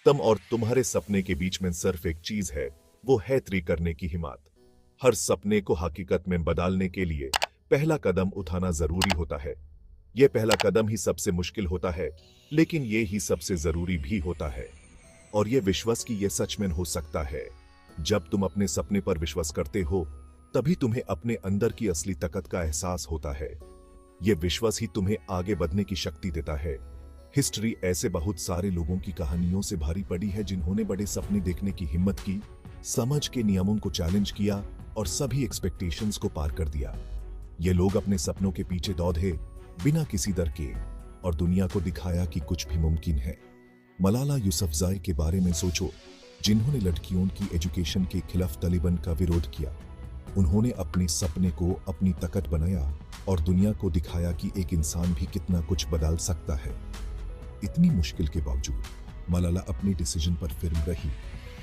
तुम और तुम्हारे सपने के बीच में सिर्फ एक चीज है, वो है तय करने की हिम्मत। हर सपने को हकीकत में बदलने के लिए पहला कदम उठाना जरूरी होता है। यह पहला कदम ही सबसे मुश्किल होता है, लेकिन ये ही सबसे जरूरी भी होता है। और ये विश्वास कि यह सच में हो सकता है। जब तुम अपने सपने पर विश्वास करते हो, तभी तुम्हें अपने अंदर की असली ताकत का एहसास होता है। यह विश्वास ही तुम्हें आगे बढ़ने की शक्ति देता है। हिस्ट्री ऐसे बहुत सारे लोगों की कहानियों से भरी पड़ी है जिन्होंने बड़े सपने देखने की हिम्मत की, समझ के नियमों को चैलेंज किया और सभी एक्सपेक्टेशंस को पार कर दिया। ये लोग अपने सपनों के पीछे दौड़े बिना किसी डर के और दुनिया को दिखाया कि कुछ भी मुमकिन है। मलाला यूसुफज़ई के बारे में सोचो, जिन्होंने लड़कियों की एजुकेशन के खिलाफ तालिबान का विरोध किया। उन्होंने अपने सपने को अपनी ताकत बनाया और दुनिया को दिखाया कि एक इंसान भी कितना कुछ बदल सकता है। इतनी मुश्किल के बावजूद मलाला अपने डिसीजन पर फिर्म रही।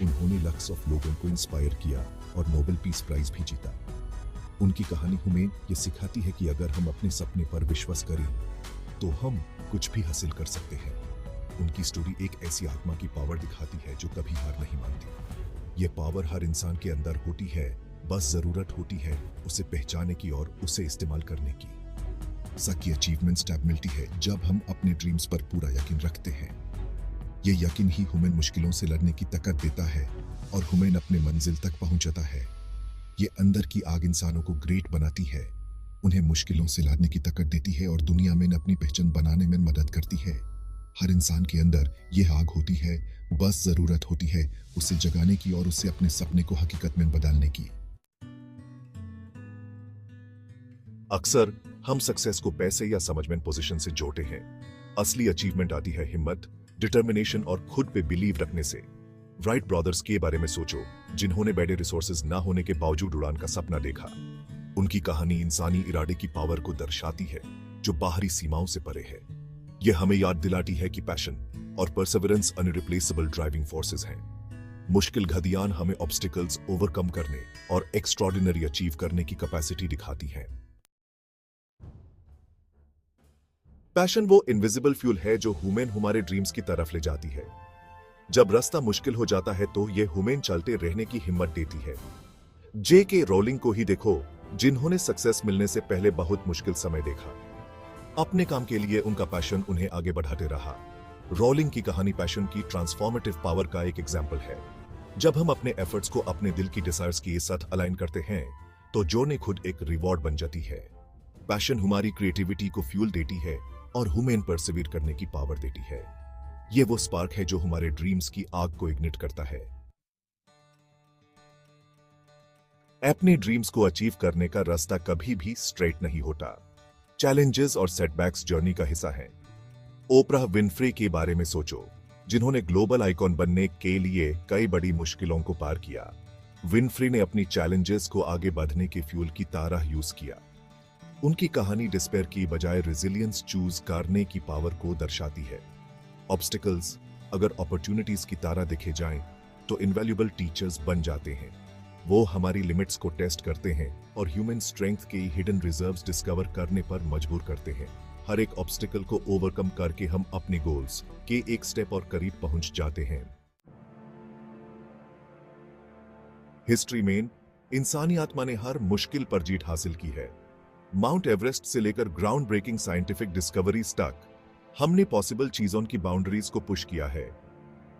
उन्होंने लाखों ऑफ लोगों को इंस्पायर किया और नोबेल पीस प्राइज भी जीता। उनकी कहानी हमें यह सिखाती है कि अगर हम अपने सपने पर विश्वास करें तो हम कुछ भी हासिल कर सकते हैं। उनकी स्टोरी एक ऐसी आत्मा की पावर दिखाती है जो कभी हार नहीं मानती। यह पावर हर इंसान के अंदर होती है, बस जरूरत होती है उसे पहचानने की और उसे इस्तेमाल करने की। सच्ची अचीवमेंट तब मिलती है जब हम अपने ड्रीम्स पर पूरा यकीन रखते हैं। यह यकीन ही हमें मुश्किलों से लड़ने की ताकत देता है और हमें अपने मंजिल तक पहुंचाता है। ये अंदर की आग इंसानों को ग्रेट बनाती है, उन्हें मुश्किलों से लड़ने की ताकत देती है और दुनिया में अपनी पहचान बनाने में मदद करती है। हर इंसान के अंदर यह आग होती है, बस जरूरत होती है उसे जगाने की और उसे अपने सपने को हकीकत में बदलने की। अक्सर हम सक्सेस को पैसे या समझमेंट पोजीशन से जोड़ते हैं। असली अचीवमेंट आती है हिम्मत, डिटर्मिनेशन और खुद पे बिलीव रखने से। राइट ब्रदर्स के बारे में सोचो, जिन्होंने बड़े रिसोर्सेज ना होने के बावजूद उड़ान का सपना देखा। उनकी कहानी इंसानी इरादे की पावर को दर्शाती है जो बाहरी सीमाओं से परे है। यह हमें याद दिलाती है कि पैशन और परसेवरेंस अनरिप्लेसेबल ड्राइविंग फोर्सेस हैं। मुश्किल घड़ियां हमें ऑब्स्टिकल्स ओवरकम करने और एक्स्ट्रॉर्डिनरी अचीव करने की कैपेसिटी दिखाती हैं। पैशन वो इनविजिबल फ्यूल है जो ह्यूमन हमारे ड्रीम्स की तरफ ले जाती है। जब रास्ता मुश्किल हो जाता है तो ये ह्यूमन चलते रहने की हिम्मत देती है। J.K. रोलिंग को ही देखो, जिन्होंने सक्सेस मिलने से पहले बहुत मुश्किल समय देखा। अपने काम के लिए उनका पैशन उन्हें आगे बढ़ाते रहा। रोलिंग की कहानी पैशन की ट्रांसफॉर्मेटिव पावर का एक एग्जाम्पल है। जब हम अपने एफर्ट्स को अपने दिल की डिजायर्स के साथ अलाइन करते हैं तो जोड़ने खुद एक रिवॉर्ड बन जाती है। पैशन हमारी क्रिएटिविटी को फ्यूल देती है और ह्यूमन परसिवियर करने की पावर देती है। ये वो स्पार्क है जो हमारे ड्रीम्स की आग को इग्निट करता है। अपने ड्रीम्स को अचीव करने का रास्ता कभी भी स्ट्रेट नहीं होता। चैलेंजेस और सेटबैक्स जर्नी का हिस्सा हैं। ओपरा विनफ्रे के बारे में सोचो, जिन्होंने ग्लोबल आइकॉन बनने के लिए कई बड़ी मुश्किलों को पार किया। विनफ्रे ने अपनी चैलेंजेस को आगे बढ़ने के फ्यूल की तरह यूज किया। उनकी कहानी डिस्पेयर की बजाय रेजिलियंस चूज करने की पावर को दर्शाती है। ऑब्स्टिकल्स अगर अपॉर्चुनिटीज की तरह दिखे जाएं तो इनवैल्यूएबल टीचर्स बन जाते हैं। वो हमारी लिमिट्स को टेस्ट करते हैं और ह्यूमन स्ट्रेंथ के हिडन रिजर्व्स डिस्कवर करने पर मजबूर करते हैं। हर एक ऑब्स्टिकल को ओवरकम करके हम अपने गोल्स के एक स्टेप और करीब पहुंच जाते हैं। हिस्ट्री में इंसानी आत्मा ने हर मुश्किल पर जीत हासिल की है। माउंट एवरेस्ट से लेकर ग्राउंड ब्रेकिंग साइंटिफिक डिस्कवरीज तक हमने पॉसिबल चीजों की बाउंड्रीज को पुश किया है।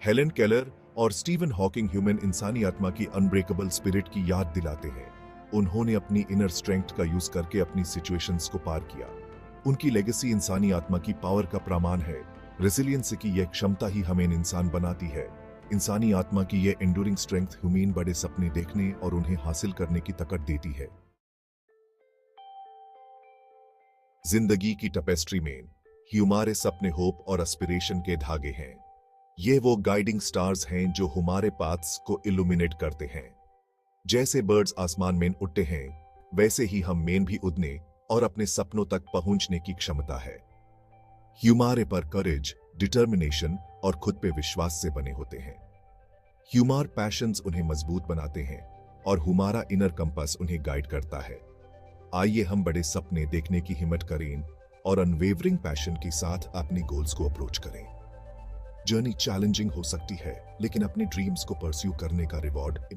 हेलेन केलर और स्टीवन हॉकिंग ह्यूमन इंसानी आत्मा की अनब्रेकेबल स्पिरिट की याद दिलाते हैं। उन्होंने अपनी इनर स्ट्रेंथ का यूज करके अपनी सिचुएशंस को पार किया। उनकी लेगेसी इंसानी आत्मा की पावर का प्रमाण है। रेजिलियंस की यह क्षमता ही हमें इंसान बनाती है। इंसानी आत्मा की यह एंड्यूरिंग स्ट्रेंथ ह्यूमन बड़े सपने देखने और उन्हें हासिल करने की ताकत देती है। जिंदगी की टपेस्ट्री में हमारे सपने होप और एस्पिरेशन के धागे हैं। ये वो गाइडिंग स्टार्स हैं जो हमारे पाथ्स को इल्यूमिनेट करते हैं। जैसे बर्ड्स आसमान में उड़ते हैं, वैसे ही हम में भी उड़ने और अपने सपनों तक पहुंचने की क्षमता है। हमारे पर करेज, डिटर्मिनेशन और खुद पे विश्वास से बने होते हैं। हमारे पैशंस उन्हें मजबूत बनाते हैं और हमारा इनर कंपास उन्हें गाइड करता है। आइए हम बड़े सपने देखने की हिम्मत करें और अनवेवरिंग पैशन के साथ अपनी गोल्स को अप्रोच करें। जर्नी चैलेंजिंग हो सकती है, लेकिन अपने ड्रीम्स को परस्यू करने का रिवॉर्ड